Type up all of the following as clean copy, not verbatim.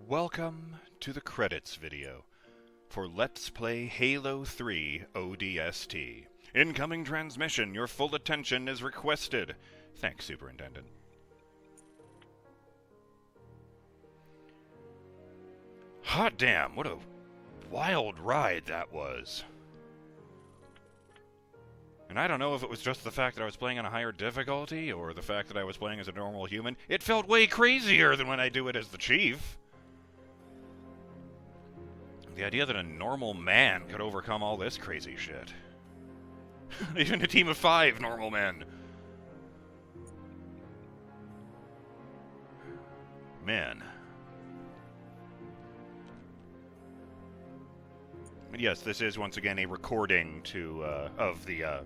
Welcome to the credits video for Let's Play Halo 3 ODST. Incoming transmission, your full attention is requested. Thanks, Superintendent. Hot damn, what a wild ride that was. And I don't know if it was just the fact that I was playing on a higher difficulty, or the fact that I was playing as a normal human. It felt way crazier than when I do it as the Chief. The idea that a normal man could overcome all this crazy shit. Even a team of 5 normal men. Man. Yes, this is once again a recording of the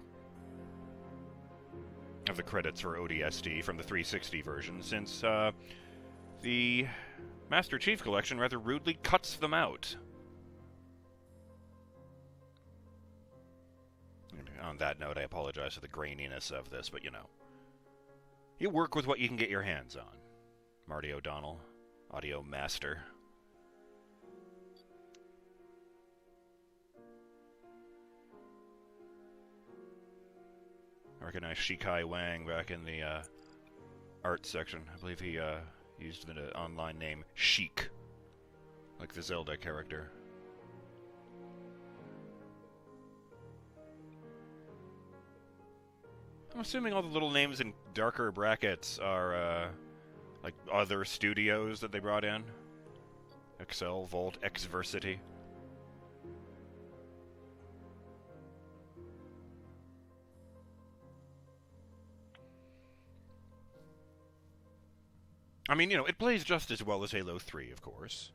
credits for ODST from the 360 version, since the Master Chief Collection rather rudely cuts them out. On that note, I apologize for the graininess of this, but you know. You work with what you can get your hands on. Marty O'Donnell, Audio Master. I recognize Shikai Wang back in the art section. I believe he used the online name Sheik, like the Zelda character. I'm assuming all the little names in darker brackets are like other studios that they brought in. Excel, Volt, Xversity. I mean, you know, it plays just as well as Halo 3, of course.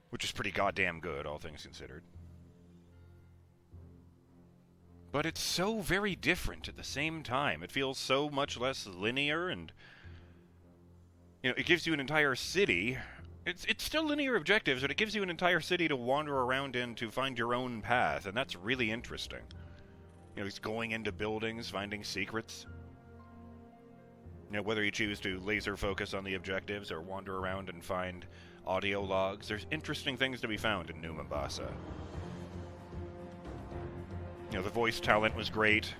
Which is pretty goddamn good, all things considered. But it's so very different at the same time. It feels so much less linear, and you know, it gives you an entire city. It's still linear objectives, but it gives you an entire city to wander around in to find your own path, and that's really interesting. You know, it's going into buildings, finding secrets. You know, whether you choose to laser focus on the objectives or wander around and find audio logs, there's interesting things to be found in New Mombasa. You know, the voice talent was great.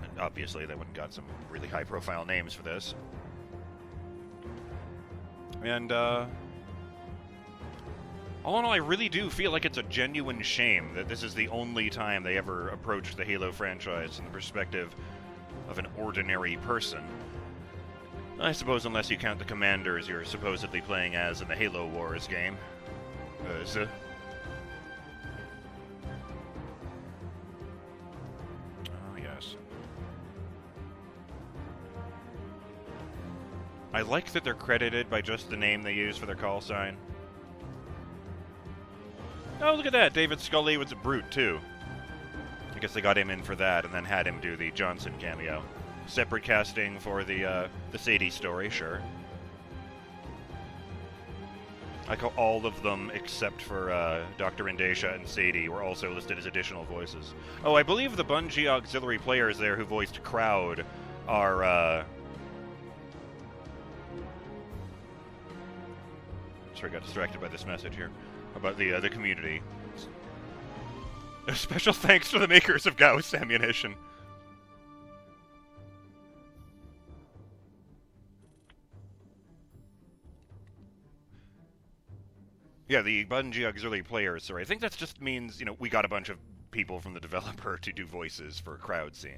And obviously, they went and got some really high-profile names for this. And, all in all, I really do feel like it's a genuine shame that this is the only time they ever approached the Halo franchise from the perspective of an ordinary person. I suppose unless you count the commanders you're supposedly playing as in the Halo Wars game. I like that they're credited by just the name they use for their call sign. Oh, look at that! David Scully was a brute, too. I guess they got him in for that, and then had him do the Johnson cameo. Separate casting for the Sadie story, sure. I call all of them, except for Dr. Indesha and Sadie, were also listed as additional voices. Oh, I believe the Bungie auxiliary players there who voiced Crowd are, Sorry, I got distracted by this message here about the community. A special thanks to the makers of Gauss ammunition. Yeah, the Bungie auxiliary players, sorry. I think that just means, you know, we got a bunch of people from the developer to do voices for a crowd scene.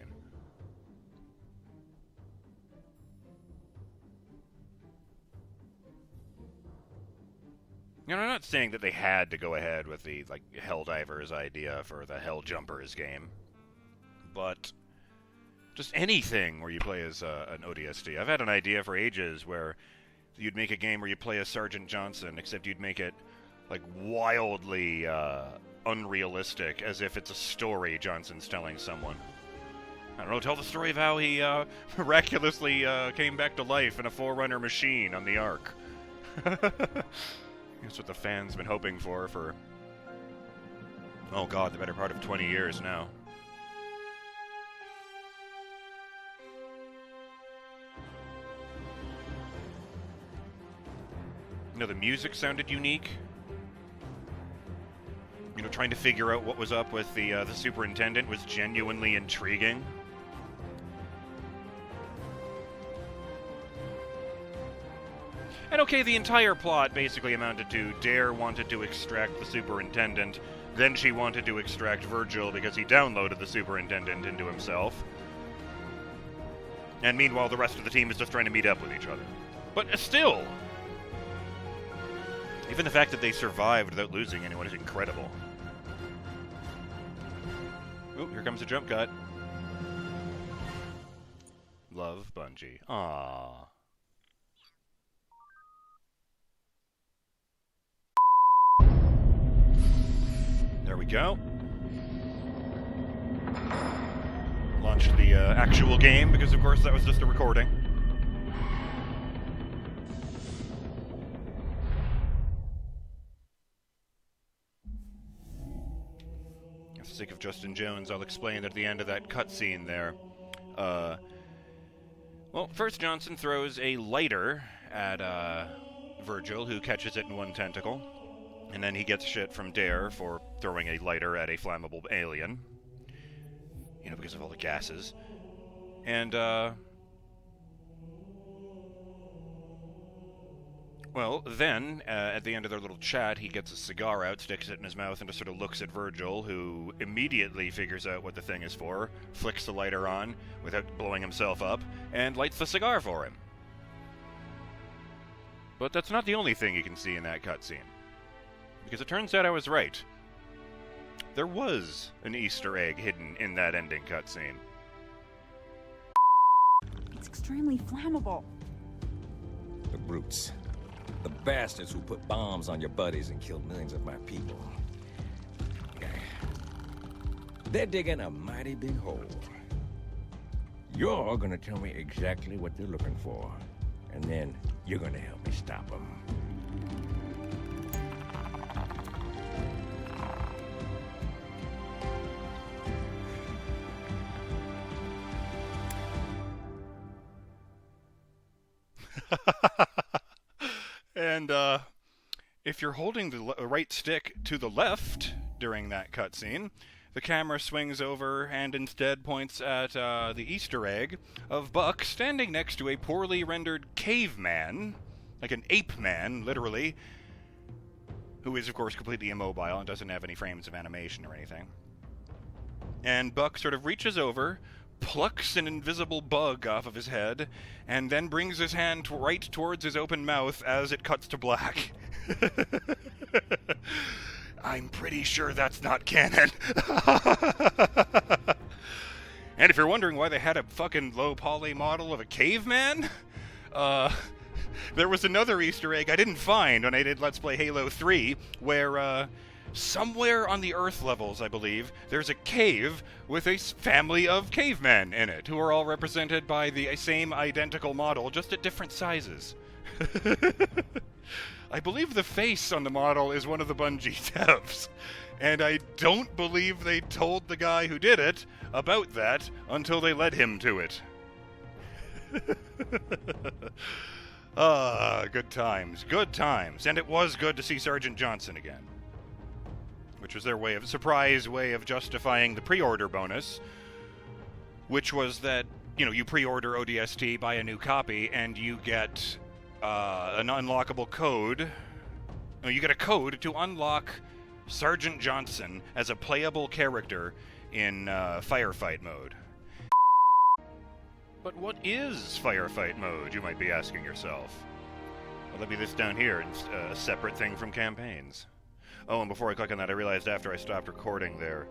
You know, I'm not saying that they had to go ahead with the, like, Helldivers idea for the Helljumpers game. But just anything where you play as an ODST. I've had an idea for ages where you'd make a game where you play as Sergeant Johnson, except you'd make it, like, wildly unrealistic, as if it's a story Johnson's telling someone. I don't know, tell the story of how he miraculously came back to life in a Forerunner machine on the Ark. That's what the fans been hoping for, oh god, the better part of 20 years now. the music sounded unique. Trying to figure out what was up with the superintendent was genuinely intriguing. And okay, the entire plot basically amounted to Dare wanted to extract the superintendent, then she wanted to extract Vergil because he downloaded the superintendent into himself. And meanwhile, the rest of the team is just trying to meet up with each other. But still, even the fact that they survived without losing anyone is incredible. Oh, here comes a jump cut. Love Bungie. Aww. There we go. Launch the actual game, because of course that was just a recording. For the sake of Justin Jones, I'll explain at the end of that cutscene there. Well, first Johnson throws a lighter at Vergil, who catches it in one tentacle. And then he gets shit from Dare for throwing a lighter at a flammable alien. Because of all the gases. And, well, then, at the end of their little chat, he gets a cigar out, sticks it in his mouth, and just sort of looks at Vergil, who immediately figures out what the thing is for, flicks the lighter on without blowing himself up, and lights the cigar for him. But that's not the only thing you can see in that cutscene. Because it turns out I was right. There was an Easter egg hidden in that ending cutscene. It's extremely flammable. The brutes. The bastards who put bombs on your buddies and killed millions of my people. They're digging a mighty big hole. You're gonna tell me exactly what they're looking for. And then you're gonna help me stop them. And, if you're holding the right stick to the left during that cutscene, the camera swings over and instead points at the Easter egg of Buck standing next to a poorly rendered caveman, like an ape man, literally, who is, of course, completely immobile and doesn't have any frames of animation or anything. And Buck sort of reaches over, plucks an invisible bug off of his head, and then brings his hand right towards his open mouth as it cuts to black. I'm pretty sure that's not canon. And if you're wondering why they had a fucking low poly model of a caveman, there was another Easter egg I didn't find when I did Let's Play Halo 3, where, somewhere on the Earth levels, I believe, there's a cave with a family of cavemen in it, who are all represented by the same identical model, just at different sizes. I believe the face on the model is one of the Bungie devs, and I don't believe they told the guy who did it about that until they led him to it. Good times, and it was good to see Sergeant Johnson again. Which was their surprise way of justifying the pre-order bonus, which was that, you pre-order ODST, buy a new copy, and you get an unlockable code. You get a code to unlock Sergeant Johnson as a playable character in Firefight mode. But what is Firefight mode, you might be asking yourself? Well, there'll be this down here, it's a separate thing from campaigns. Oh, and before I click on that, I realized after I stopped recording there,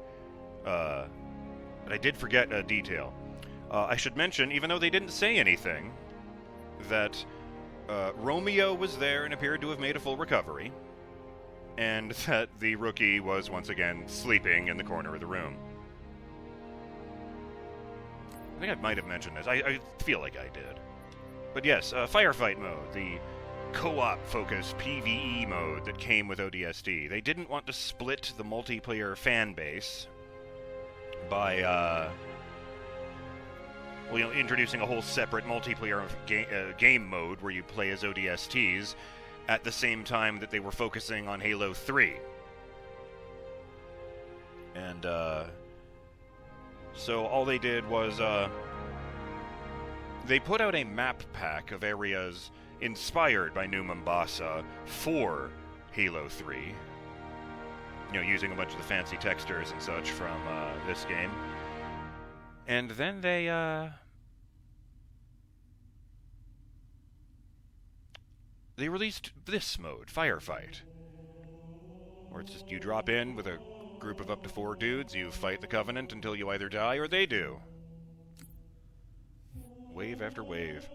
that I did forget a detail. I should mention, even though they didn't say anything, that Romeo was there and appeared to have made a full recovery, and that the rookie was once again sleeping in the corner of the room. I think I might have mentioned this. I feel like I did. But yes, Firefight mode, the co-op focused PvE mode that came with ODST. They didn't want to split the multiplayer fan base by introducing a whole separate multiplayer game mode where you play as ODSTs at the same time that they were focusing on Halo 3. And, so all they did was, they put out a map pack of areas inspired by New Mombasa for Halo 3. You know, using a bunch of the fancy textures and such from, this game. And then they released this mode, Firefight, where it's just you drop in with a group of up to 4 dudes, you fight the Covenant until you either die or they do. Wave after wave.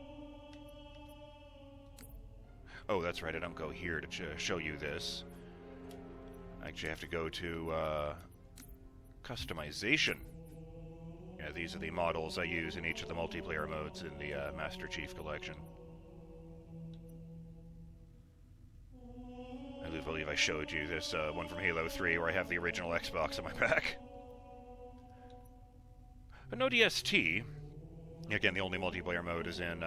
Oh, that's right, I don't go here to show you this. I actually have to go to, customization. Yeah, these are the models I use in each of the multiplayer modes in the Master Chief Collection. I do believe I showed you this one from Halo 3 where I have the original Xbox on my back. An ODST, again, the only multiplayer mode is in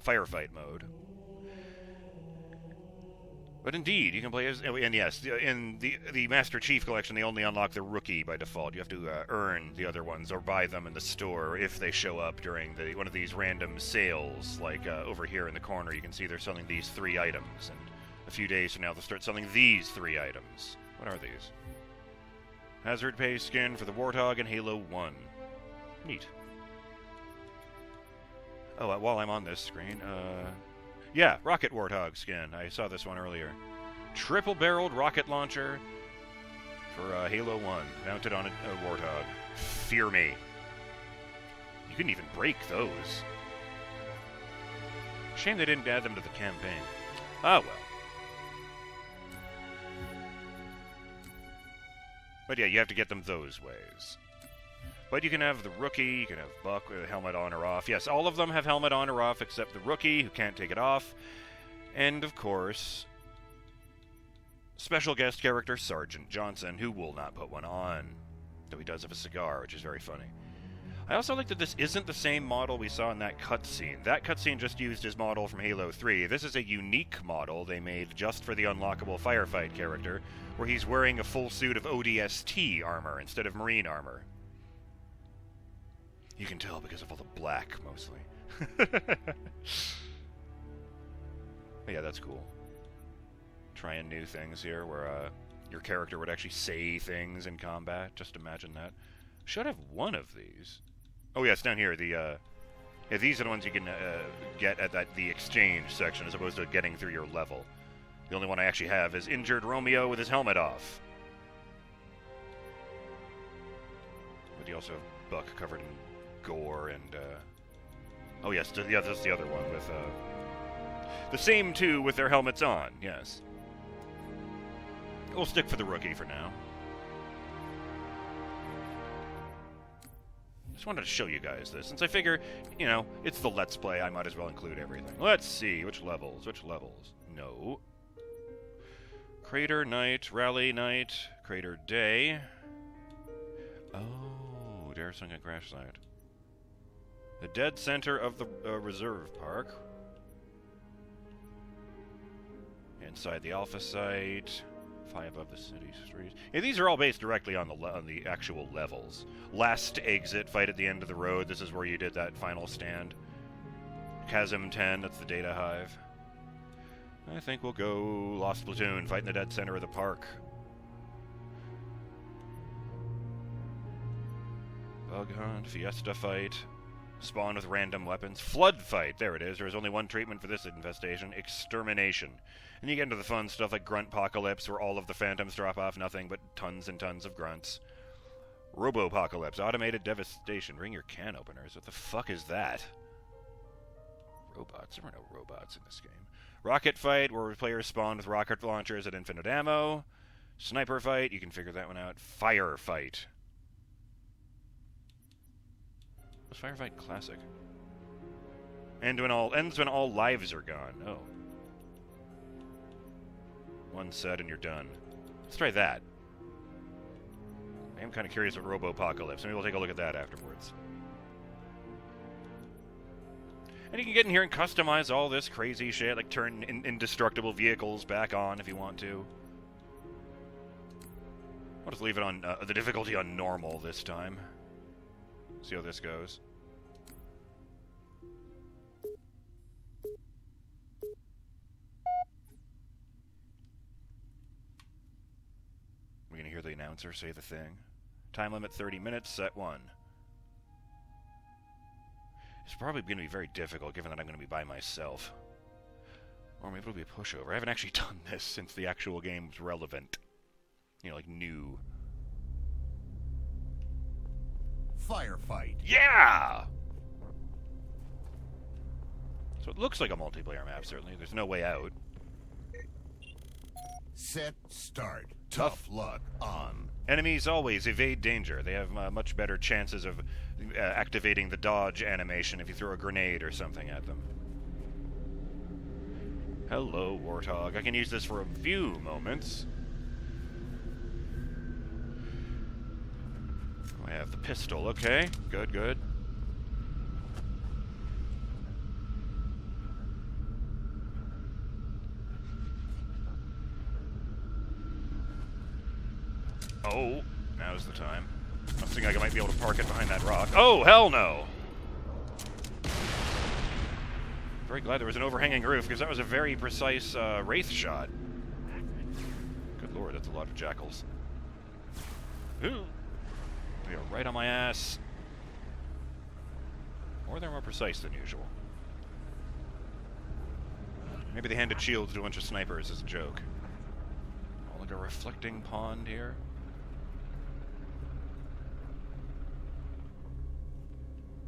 Firefight mode. But indeed, you can play as... And yes, in the Master Chief Collection, they only unlock the rookie by default. You have to earn the other ones or buy them in the store if they show up during one of these random sales. Like over here in the corner, you can see they're selling these 3 items. And a few days from now, they'll start selling these 3 items. What are these? Hazard Pay skin for the Warthog in Halo 1. Neat. Oh, while I'm on this screen, yeah, Rocket Warthog skin. I saw this one earlier. Triple-barreled rocket launcher for Halo 1, mounted on a Warthog. Fear me. You couldn't even break those. Shame they didn't add them to the campaign. Ah, well. But yeah, you have to get them those ways. But you can have the rookie, you can have Buck with a helmet on or off. Yes, all of them have helmet on or off except the rookie, who can't take it off. And, of course, special guest character Sergeant Johnson, who will not put one on. Though he does have a cigar, which is very funny. I also like that this isn't the same model we saw in that cutscene. That cutscene just used his model from Halo 3. This is a unique model they made just for the unlockable Firefight character, where he's wearing a full suit of ODST armor instead of Marine armor. You can tell because of all the black, mostly. Yeah, that's cool. Trying new things here, where your character would actually say things in combat. Just imagine that. Should have one of these. Oh, yes, down here. Yeah, these are the ones you can get at the exchange section, as opposed to getting through your level. The only one I actually have is injured Romeo with his helmet off. But you also have Buck covered in gore and oh yes, yeah, that's the other one with the same 2 with their helmets on. Yes, we'll stick for the rookie for now. Just wanted to show you guys this, since I figure, you know, it's the Let's Play, I might as well include everything. Let's see, which levels? No. Crater Night, Rally Night, Crater Day. Oh, Dare Sunken Crash Site. The dead center of the reserve park. Inside the Alpha site. 5 above the city streets. Yeah, these are all based directly on the actual levels. Last exit, fight at the end of the road. This is where you did that final stand. Chasm 10, that's the data hive. I think we'll go Lost Platoon, fight in the dead center of the park. Bug hunt, Fiesta fight. Spawn with random weapons. Flood fight. There it is. There is only one treatment for this infestation. Extermination. And you get into the fun stuff like Gruntpocalypse, where all of the phantoms drop off nothing but tons and tons of grunts. Robopocalypse. Automated devastation. Bring your can openers. What the fuck is that? Robots. There are no robots in this game. Rocket fight, where players spawn with rocket launchers at infinite ammo. Sniper fight. You can figure that one out. Firefight. Firefight Classic. Ends when all lives are gone. Oh. One set and you're done. Let's try that. I am kind of curious about Robopocalypse. Maybe we'll take a look at that afterwards. And you can get in here and customize all this crazy shit, like turn indestructible vehicles back on if you want to. I'll just leave it on the difficulty on normal this time. See how this goes. We're gonna hear the announcer say the thing. Time limit 30 minutes, set 1. It's probably going to be very difficult, given that I'm going to be by myself. Or maybe it'll be a pushover. I haven't actually done this since the actual game was relevant. You know, like, new. Firefight. Yeah! So it looks like a multiplayer map, certainly. There's no way out. Set, start. Tough luck, on. Enemies always evade danger. They have much better chances of activating the dodge animation if you throw a grenade or something at them. Hello, Warthog. I can use this for a few moments. I have the pistol. Okay, good, good. Oh, now's the time. I was thinking I might be able to park it behind that rock. Oh, hell no! Very glad there was an overhanging roof, because that was a very precise wraith shot. Good lord, that's a lot of jackals. Ooh! They are right on my ass. Or they're more precise than usual. Maybe they handed shields to a bunch of snipers as a joke. Oh, like a reflecting pond here.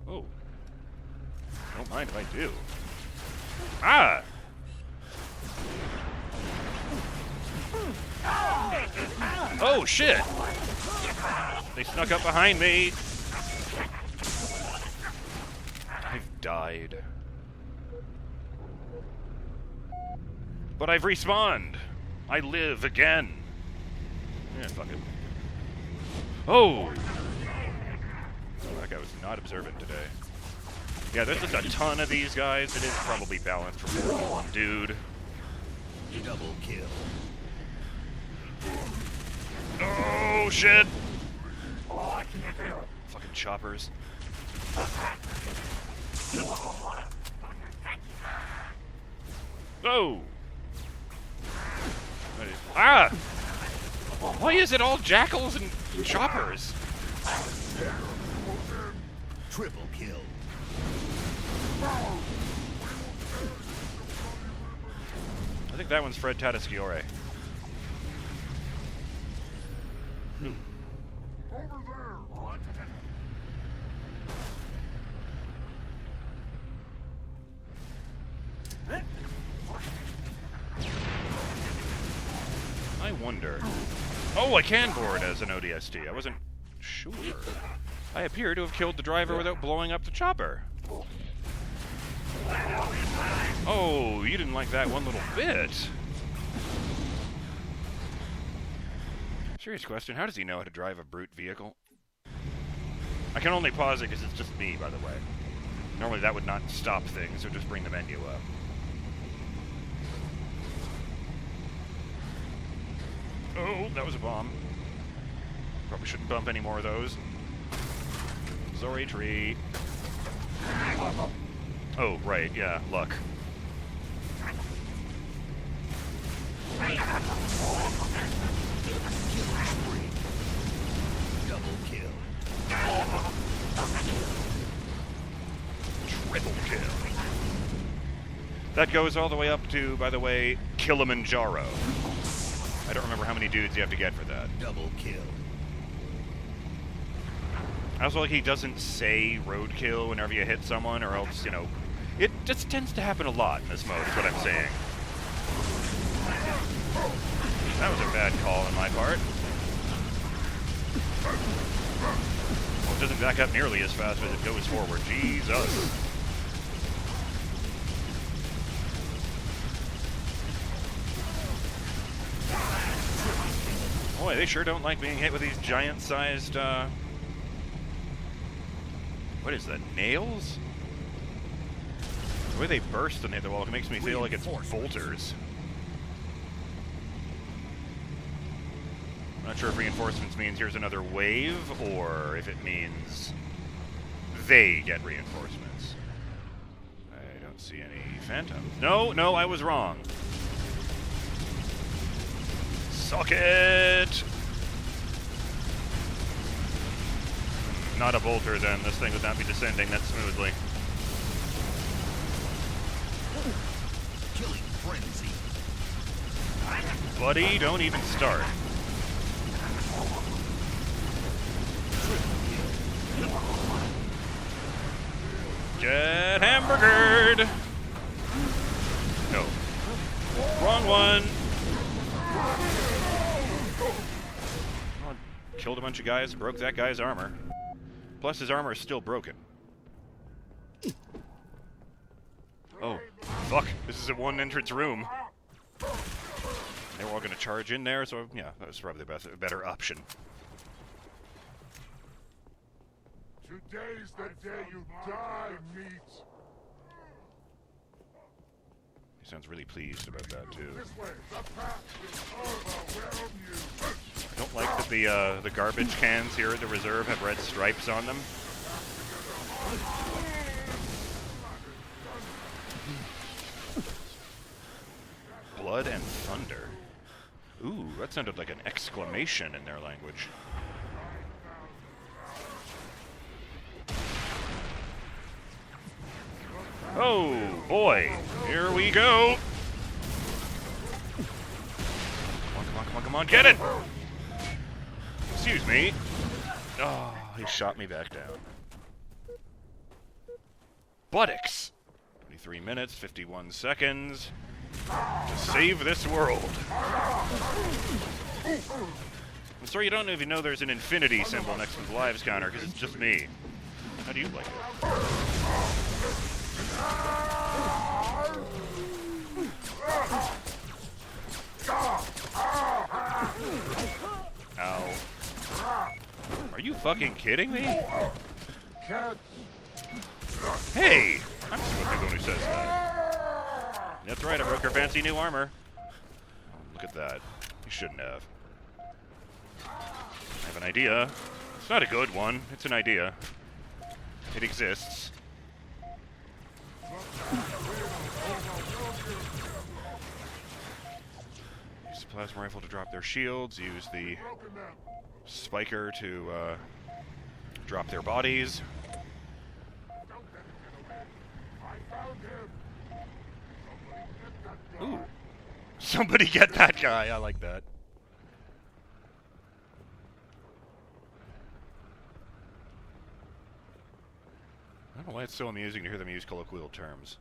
Oh. Don't mind if I do. Ah! Oh, shit! They snuck up behind me! I've died. But I've respawned! I live again! Yeah, fuck it. Oh! That guy was not observant today. Yeah, there's just a ton of these guys. It is probably balanced for more than one dude. Double kill. Oh, shit! Fucking choppers. Oh! Ah! Why is it all jackals and choppers? Triple kill. I think that one's Fred Tatasciore. I wonder. Oh, I can board as an ODST. I wasn't sure. I appear to have killed the driver without blowing up the chopper. Oh, you didn't like that one little bit. Serious question, how does he know how to drive a brute vehicle? I can only pause it because it's just me, by the way. Normally that would not stop things, it would just bring the menu up. Oh, that was a bomb. Probably shouldn't bump any more of those. Sorry, tree. Oh, right, yeah, luck. Double kill. Triple kill. That goes all the way up to, by the way, Kilimanjaro. I don't remember how many dudes you have to get for that. Double kill. I also like he doesn't say roadkill whenever you hit someone, or else, you know, it just tends to happen a lot in this mode, is what I'm saying. That was a bad call on my part. Well, it doesn't back up nearly as fast as it goes forward. Jesus. Boy, they sure don't like being hit with these giant-sized, what is that, nails? The way they burst and hit the wall, it makes me feel like it's bolters. I'm not sure if reinforcements means here's another wave, or if it means they get reinforcements. I don't see any phantoms. No, no, I was wrong. Suck it! Not a bolter, then. This thing would not be descending that smoothly. Killing frenzy. Buddy, don't even start. Get hamburgered! No. Wrong one! Oh, killed a bunch of guys, broke that guy's armor. Plus his armor is still broken. Oh, fuck. This is a one entrance room. They were all gonna charge in there, so yeah, that was probably the better option. Today's the day you die, meat. He sounds really pleased about that too. This way, the path will overwhelm you. I don't like that the garbage cans here at the reserve have red stripes on them. Blood and thunder. Ooh, that sounded like an exclamation in their language. Oh, boy. Here we go. Come on, come on, come on, come on. Get it! Excuse me. Oh, he shot me back down. Buttocks. 23 minutes, 51 seconds. To save this world. I'm sorry you don't even know there's an infinity symbol next to the lives counter, because it's just me. How do you like it? Ow. Are you fucking kidding me? Hey! I'm just the one who says that. That's right, I broke her fancy new armor. Oh, look at that. You shouldn't have. I have an idea. It's not a good one. It's an idea. It exists. Use the plasma rifle to drop their shields. Use the spiker to drop their bodies. Ooh. Somebody get that guy. I like that. I don't know why it's so amusing to hear them use colloquial terms.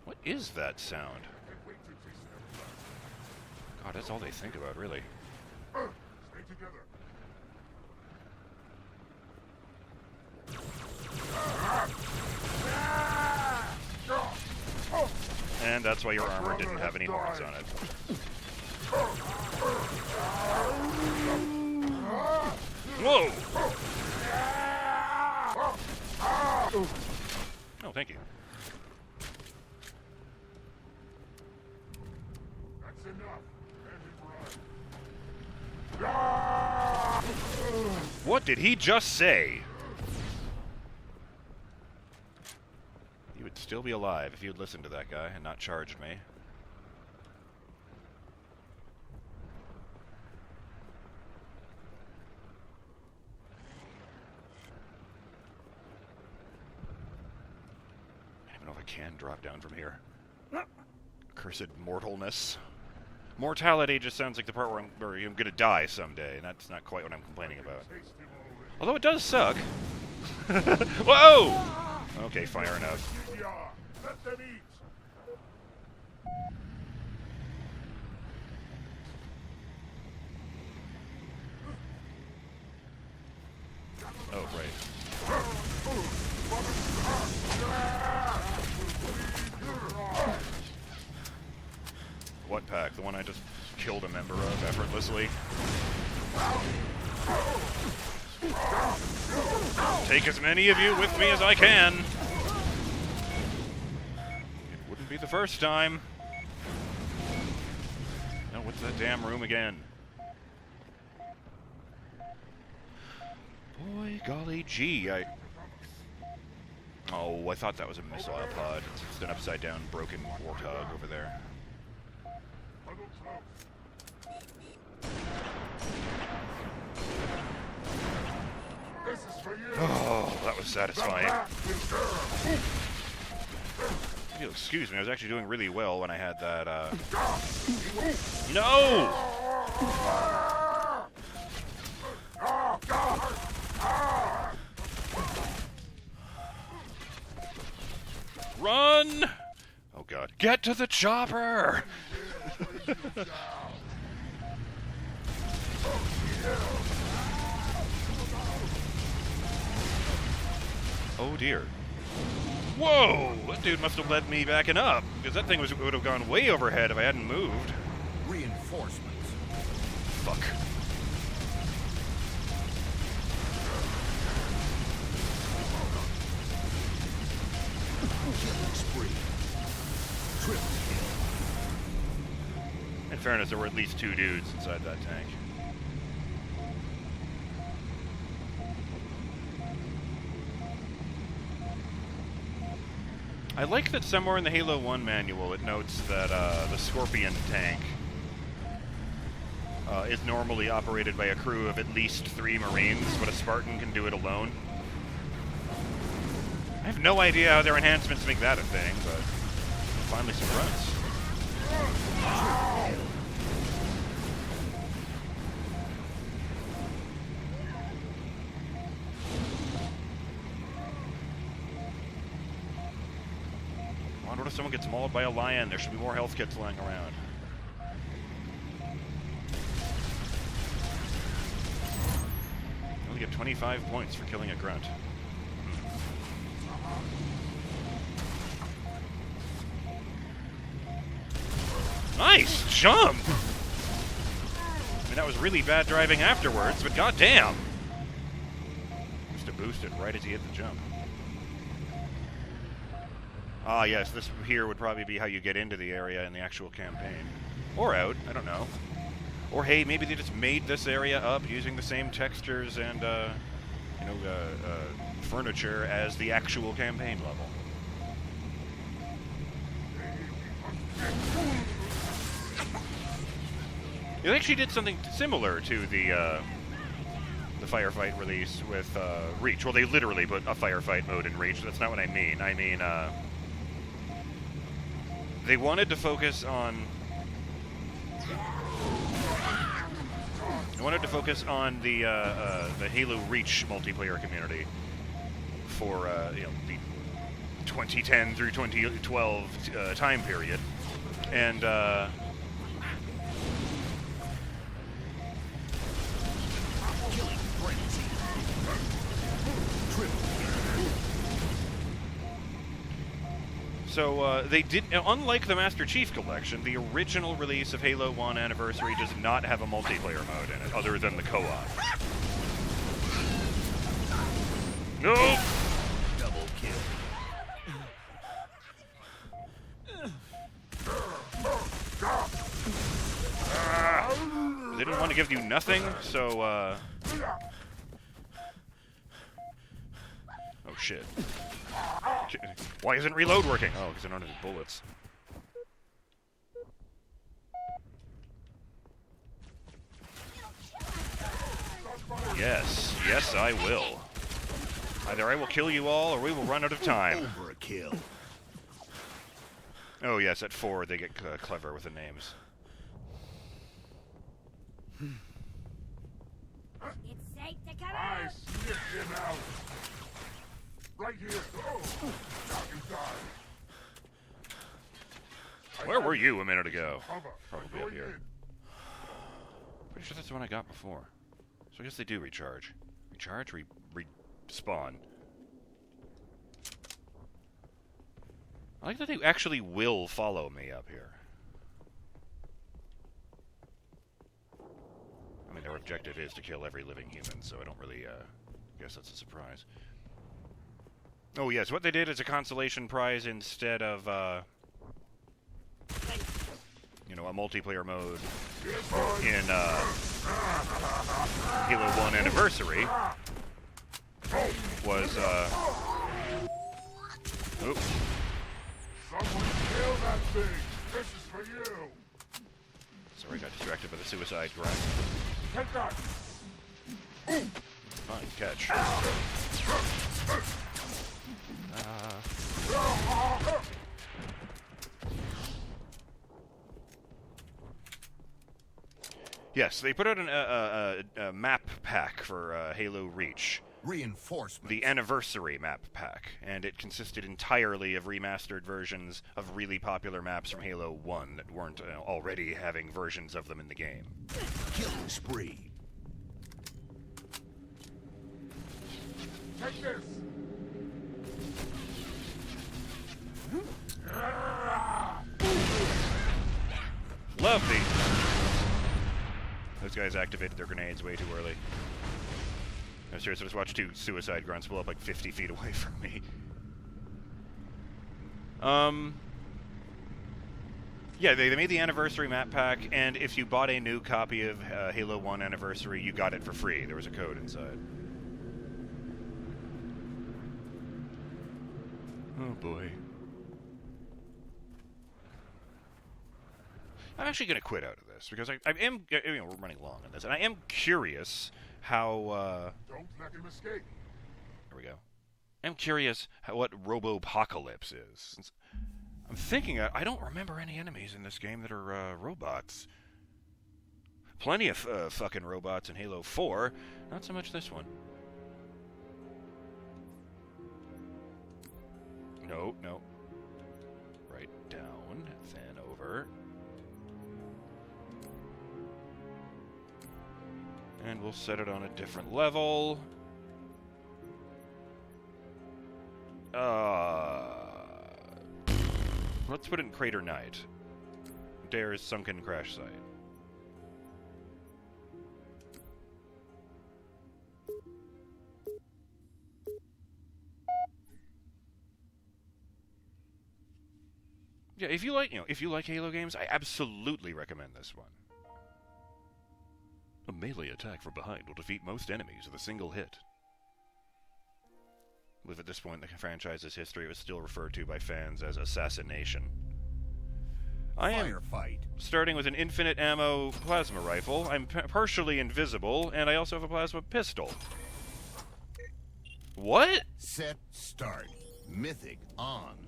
What is that sound? God, that's all they think about, really. Stay together. And that's why your armor didn't have any horns on it. Whoa! Oh, thank you. That's enough. What did he just say? You would still be alive if you'd listened to that guy and not charged me. I don't even know if I can drop down from here. Cursed mortalness. Mortality just sounds like the part where I'm gonna die someday, and that's not quite what I'm complaining about. Although it does suck. Whoa! Okay, fire enough. Let them eat. Oh, right. What pack? The one I just killed a member of effortlessly? take as many of you with me as I can. It wouldn't be the first time. Now, what's that damn room again? Boy, golly gee, Oh, I thought that was a missile pod. It's an upside-down, broken warthog over there. This is for you. Oh, that was satisfying. Excuse me, I was actually doing really well when I had that, No! Run! Oh god. Get to the chopper! Oh dear. Whoa! That dude must have led me backing up, because that thing would have gone way overhead if I hadn't moved. Reinforcements. Fuck. Killing spree. Triple kill. In fairness, there were at least 2 dudes inside that tank. I like that somewhere in the Halo 1 manual it notes that the Scorpion tank is normally operated by a crew of at least 3 Marines, but a Spartan can do it alone. I have no idea how their enhancements make that a thing, but finally some runs. What if someone gets mauled by a lion? There should be more health kits lying around. You only get 25 points for killing a grunt. Nice jump! I mean, that was really bad driving afterwards, but goddamn! Just to boost it right as he hit the jump. Ah, yes, this here would probably be how you get into the area in the actual campaign. Or out, I don't know. Or hey, maybe they just made this area up using the same textures and, furniture as the actual campaign level. It actually did something similar to the Firefight release with Reach. Well, they literally put a Firefight mode in Reach. That's not what I mean. I mean, they wanted to focus on... They wanted to focus on the Halo Reach multiplayer community for, the 2010 through 2012 time period. And, so, they did, unlike the Master Chief Collection, the original release of Halo 1 Anniversary does not have a multiplayer mode in it, other than the co-op. No! Double kill. They didn't want to give you nothing, so, oh shit. Why isn't reload working? Oh, because I don't have any bullets. Yes, yes I will. Either I will kill you all, or we will run out of time. Overkill. Oh yes, at 4 they get clever with the names. It's safe to come I out. sniffed him out. Right here. Oh, shot inside. Where were you a minute ago? Cover. Probably up Going here. in. Pretty sure that's the one I got before. So I guess they do recharge. Recharge? Respawn. I like that they actually will follow me up here. I mean, their objective is to kill every living human, so I don't really, guess that's a surprise. Oh yes, what they did is a consolation prize instead of, you know, a multiplayer mode in Halo 1 Anniversary was, oops. Someone kill that thing! This is for you! Sorry, got distracted by the suicide grind. Take that! Fine catch. Yes, they put out a map pack for Halo Reach. Reinforcements. The Anniversary map pack, and it consisted entirely of remastered versions of really popular maps from Halo 1 that weren't already having versions of them in the game. Killing spree. Take this! Love these. Those guys activated their grenades way too early. I'm serious, I just watched 2 suicide grunts blow up like 50 feet away from me. Yeah, they made the Anniversary map pack, and if you bought a new copy of Halo 1 Anniversary, you got it for free. There was a code inside. Oh boy. I'm actually going to quit out of this, because I am, you know, we're running long on this, and I am curious how, Don't let him escape! there we go. I'm curious what Robopocalypse is. Since I'm thinking, I don't remember any enemies in this game that are robots. Plenty of fucking robots in Halo 4, not so much this one. No, no. Right down, then over. And we'll set it on a different level. Let's put it in Crater Night. Dare's sunken crash site. Yeah, if you like, if you like Halo games, I absolutely recommend this one. A melee attack from behind will defeat most enemies with a single hit. I believe at this point in the franchise's history, it was still referred to by fans as Assassination. I am Firefight. starting with an infinite ammo plasma rifle. I'm partially invisible, and I also have a plasma pistol. What? Set start. Mythic on.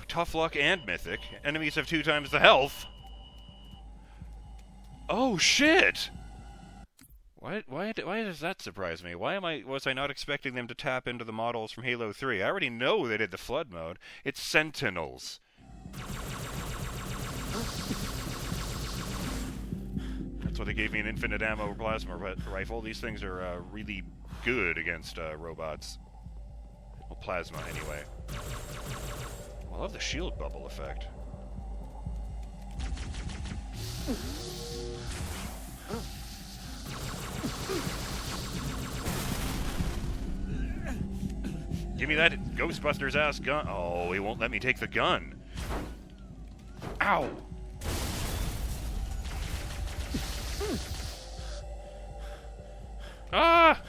Tough luck and mythic. Enemies have 2 times the health. Oh shit! Why does that surprise me? Was I not expecting them to tap into the models from Halo 3? I already know they did the Flood mode. It's Sentinels. That's why they gave me an infinite ammo plasma rifle. These things are really good against robots. Well, plasma, anyway. I love the shield bubble effect. Give me that Ghostbusters ass gun. Oh, he won't let me take the gun. Ow! Ah!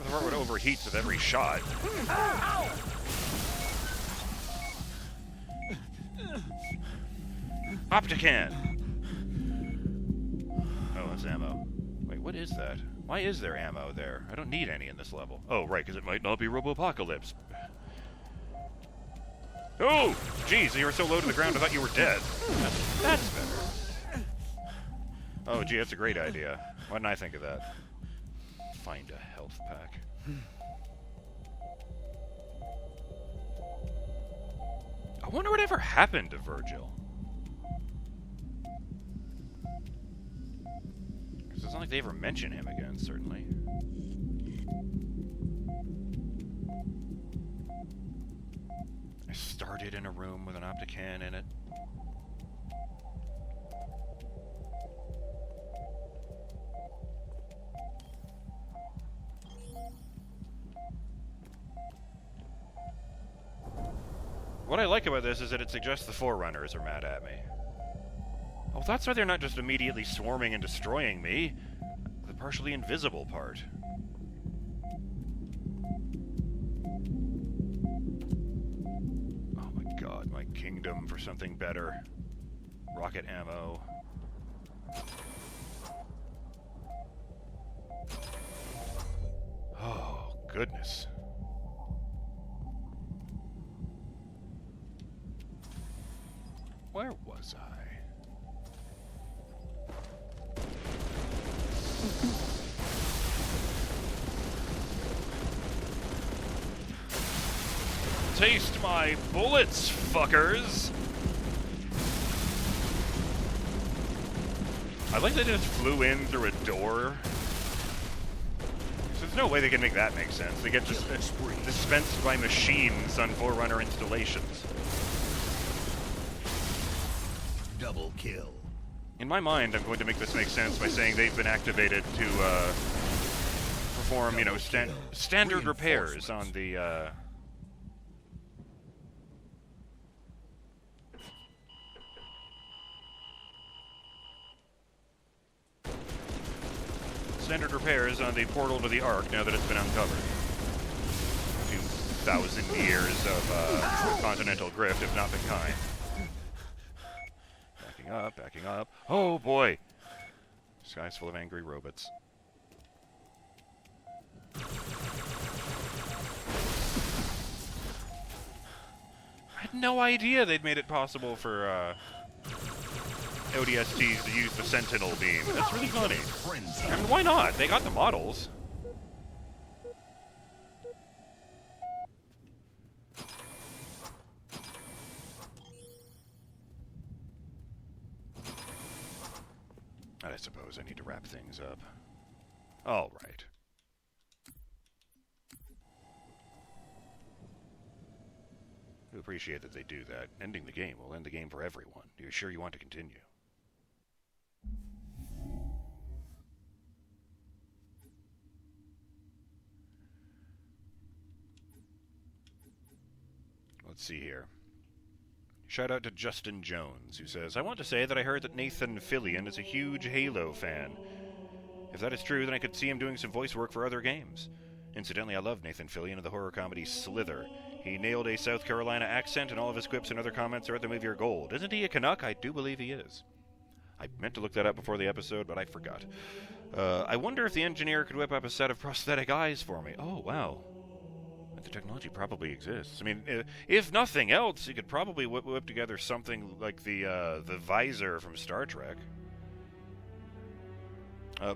The part overheats with every shot. Optican! Oh, that's ammo. Wait, what is that? Why is there ammo there? I don't need any in this level. Oh, right, because it might not be Robopocalypse. Oh! Jeez, you were so low to the ground I thought you were dead. That's better. Oh, gee, that's a great idea. Why didn't I think of that? Find a health pack. I wonder whatever happened to Vergil. Because it's not like they ever mention him again, certainly. I started in a room with an Optican in it. What I like about this is that it suggests the Forerunners are mad at me. Oh, that's why they're not just immediately swarming and destroying me. The partially invisible part. Oh my god, my kingdom for something better. Rocket ammo. Oh, goodness. Where was I? Taste my bullets, fuckers! I like that they just flew in through a door. So there's no way they can make that make sense. They get just dispensed by machines on Forerunner installations. Double kill. In my mind, I'm going to make this make sense by saying they've been activated to perform, you know, standard repairs on the standard repairs on the portal to the Ark now that it's been uncovered. 2,000 years of continental grift have not been kind. Backing up, backing up. Oh boy! Sky's full of angry robots. I had no idea they'd made it possible for ODSTs to use the Sentinel beam. That's really funny. I mean, why not? They got the models. I suppose I need to wrap things up. All right. I appreciate that they do that. Ending the game will end the game for everyone. Are you sure you want to continue? Let's see here. Shout out to Justin Jones, who says, I want to say that I heard that Nathan Fillion is a huge Halo fan. If that is true, then I could see him doing some voice work for other games. Incidentally, I love Nathan Fillion of the horror comedy Slither. He nailed a South Carolina accent, and all of his quips and other comments throughout the movie are gold. Isn't he a Canuck? I do believe he is. I meant to look that up before the episode, but I forgot. I wonder if the engineer could whip up a set of prosthetic eyes for me. Oh, wow. The technology probably exists. I mean, if nothing else, you could probably whip together something like the visor from Star Trek.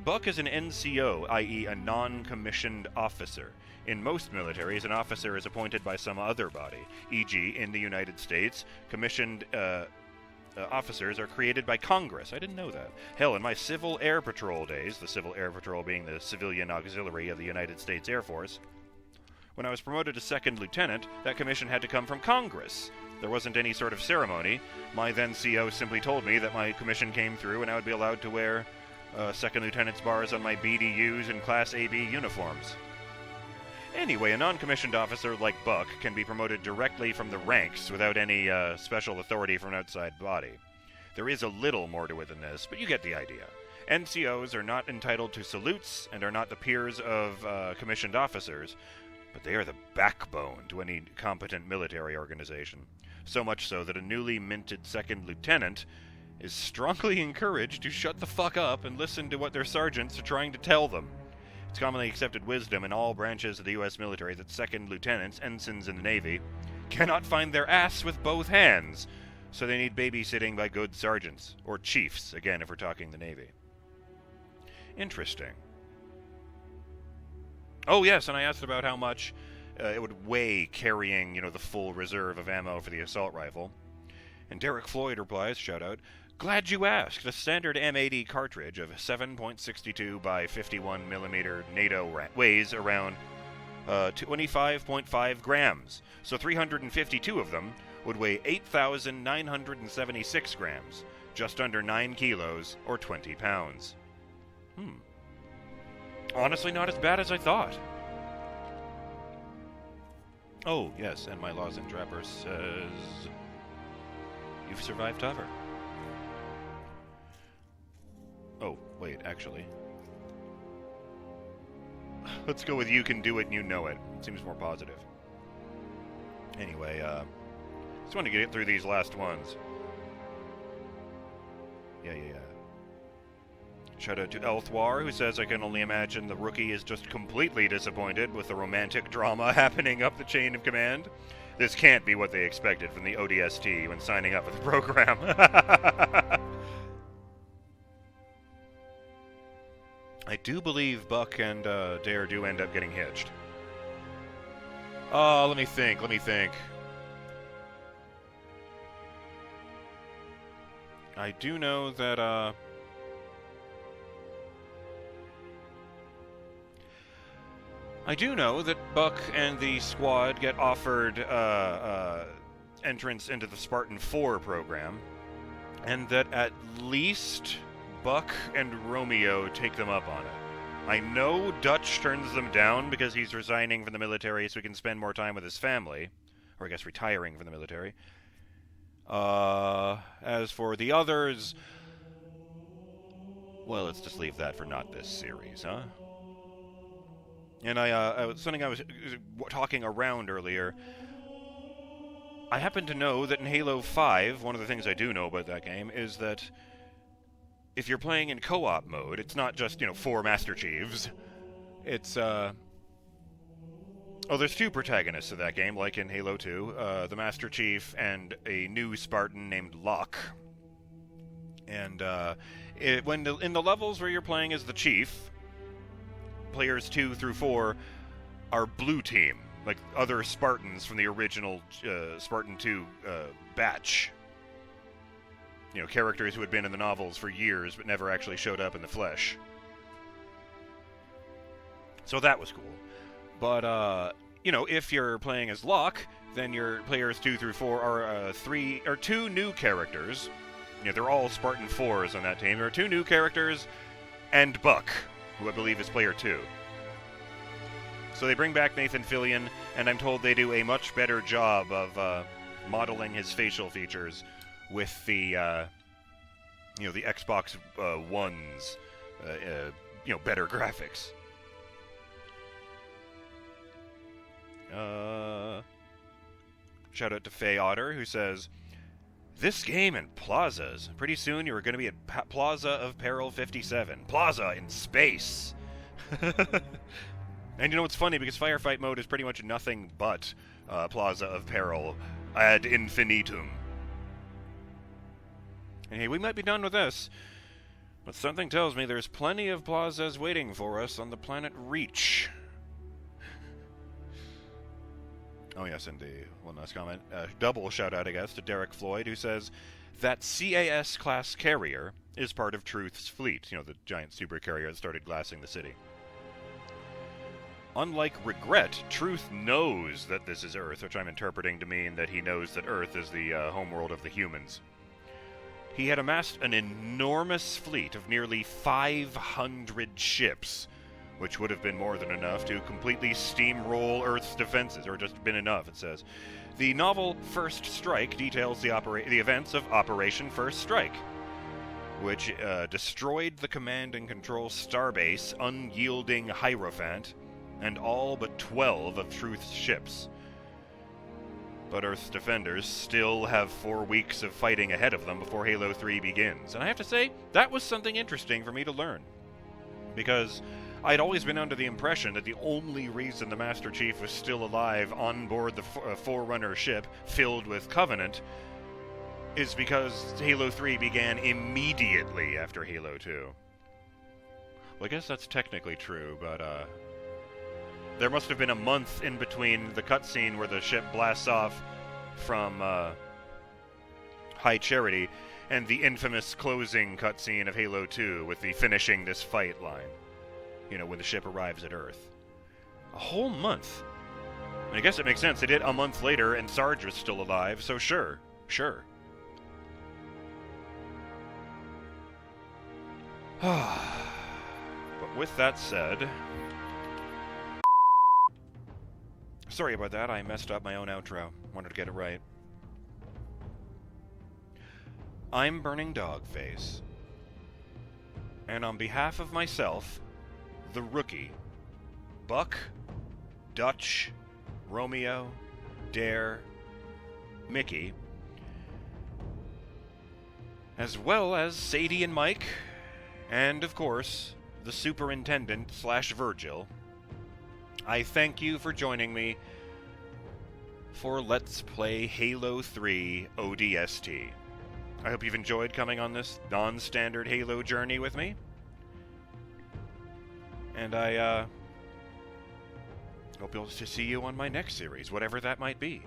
Buck is an NCO, i.e. a non-commissioned officer. In most militaries, an officer is appointed by some other body, e.g. in the United States, commissioned officers are created by Congress. I didn't know that. Hell, in my Civil Air Patrol days, the Civil Air Patrol being the civilian auxiliary of the United States Air Force, when I was promoted to second lieutenant, that commission had to come from Congress. There wasn't any sort of ceremony. My then CO simply told me that my commission came through and I would be allowed to wear second lieutenant's bars on my BDUs and Class AB uniforms. Anyway, a non-commissioned officer like Buck can be promoted directly from the ranks without any special authority from an outside body. There is a little more to it than this, but you get the idea. NCOs are not entitled to salutes and are not the peers of commissioned officers, but they are the backbone to any competent military organization. So much so that a newly minted second lieutenant is strongly encouraged to shut the fuck up and listen to what their sergeants are trying to tell them. It's commonly accepted wisdom in all branches of the U.S. military that second lieutenants, ensigns in the Navy, cannot find their ass with both hands, so they need babysitting by good sergeants, or chiefs, again if we're talking the Navy. Interesting. Oh, yes, and I asked about how much it would weigh carrying, the full reserve of ammo for the assault rifle. And Derek Floyd replies, shout out, glad you asked. A standard M80 cartridge of 7.62 by 51 millimeter NATO weighs around 25.5 grams. So 352 of them would weigh 8,976 grams, just under 9 kilos or 20 pounds. Honestly, not as bad as I thought. Oh, yes, and my Laws and Trapper says... You've survived Tover. Oh, wait, actually. Let's go with you can do it and you know it. Seems more positive. Anyway, just want to get through these last ones. Yeah. Shout out to Elthwar, who says, I can only imagine the rookie is just completely disappointed with the romantic drama happening up the chain of command. This can't be what they expected from the ODST when signing up for the program. I do believe Buck and Dare do end up getting hitched. Let me think. I do know that, Buck and the squad get offered entrance into the Spartan 4 program, and that at least Buck and Romeo take them up on it. I know Dutch turns them down because he's resigning from the military so he can spend more time with his family, or I guess retiring from the military. As for the others, well, let's just leave that for not this series, huh? And I was talking around earlier. I happen to know that in Halo 5, one of the things I do know about that game is that if you're playing in co-op mode, it's not just, 4 Master Chiefs. It's, there's 2 protagonists of that game, like in Halo 2, the Master Chief and a new Spartan named Locke. And, in the levels where you're playing as the Chief, players 2 through 4 are blue team, like other Spartans from the original Spartan 2 batch. Characters who had been in the novels for years but never actually showed up in the flesh. So that was cool. But, if you're playing as Locke, then your players 2 through 4 are 2 new characters. They're all Spartan 4s on that team. There are 2 new characters and Buck, who I believe is player 2. So they bring back Nathan Fillion, and I'm told they do a much better job of modeling his facial features with the, the Xbox One's, better graphics. Shout out to Faye Otter, who says, this game and plazas. Pretty soon you're going to be at Plaza of Peril 57. Plaza in space. And what's funny, because Firefight mode is pretty much nothing but Plaza of Peril ad infinitum. And hey, we might be done with this, but something tells me there's plenty of plazas waiting for us on the planet Reach. Oh yes, and one last comment. Double shout-out, I guess, to Derek Floyd, who says that CAS-class carrier is part of Truth's fleet, the giant supercarrier that started glassing the city. Unlike Regret, Truth knows that this is Earth, which I'm interpreting to mean that he knows that Earth is the homeworld of the humans. He had amassed an enormous fleet of nearly 500 ships, which would have been more than enough to completely steamroll Earth's defenses, or just been enough, it says. The novel First Strike details the events of Operation First Strike, which destroyed the command and control starbase Unyielding Hierophant, and all but 12 of Truth's ships. But Earth's defenders still have 4 weeks of fighting ahead of them before Halo 3 begins. And I have to say, that was something interesting for me to learn. Because I'd always been under the impression that the only reason the Master Chief was still alive on board the Forerunner ship filled with Covenant is because Halo 3 began immediately after Halo 2. Well, I guess that's technically true, but there must have been a month in between the cutscene where the ship blasts off from High Charity and the infamous closing cutscene of Halo 2 with the finishing this fight line. When the ship arrives at Earth. A whole month. And I guess it makes sense. They did a month later and Sarge was still alive, so sure. But with that said, Sorry about that, I messed up my own outro. Wanted to get it right. I'm BurningDogFace. And on behalf of myself, the Rookie, Buck, Dutch, Romeo, Dare, Mickey, as well as Sadie and Mike, and of course, the Superintendent / Vergil, I thank you for joining me for Let's Play Halo 3 ODST. I hope you've enjoyed coming on this non-standard Halo journey with me. And I hope to see you on my next series, whatever that might be.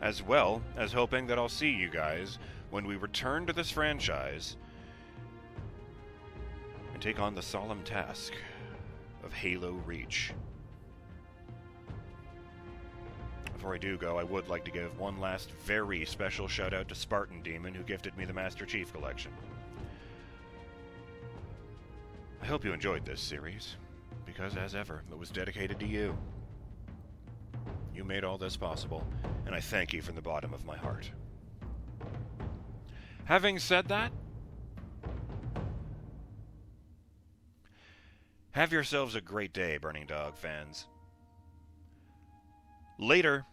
As well as hoping that I'll see you guys when we return to this franchise and take on the solemn task of Halo Reach. Before I do go, I would like to give one last very special shout out to Spartan Demon, who gifted me the Master Chief Collection. I hope you enjoyed this series, because as ever, it was dedicated to you. You made all this possible, and I thank you from the bottom of my heart. Having said that, have yourselves a great day, Burning Dog fans. Later.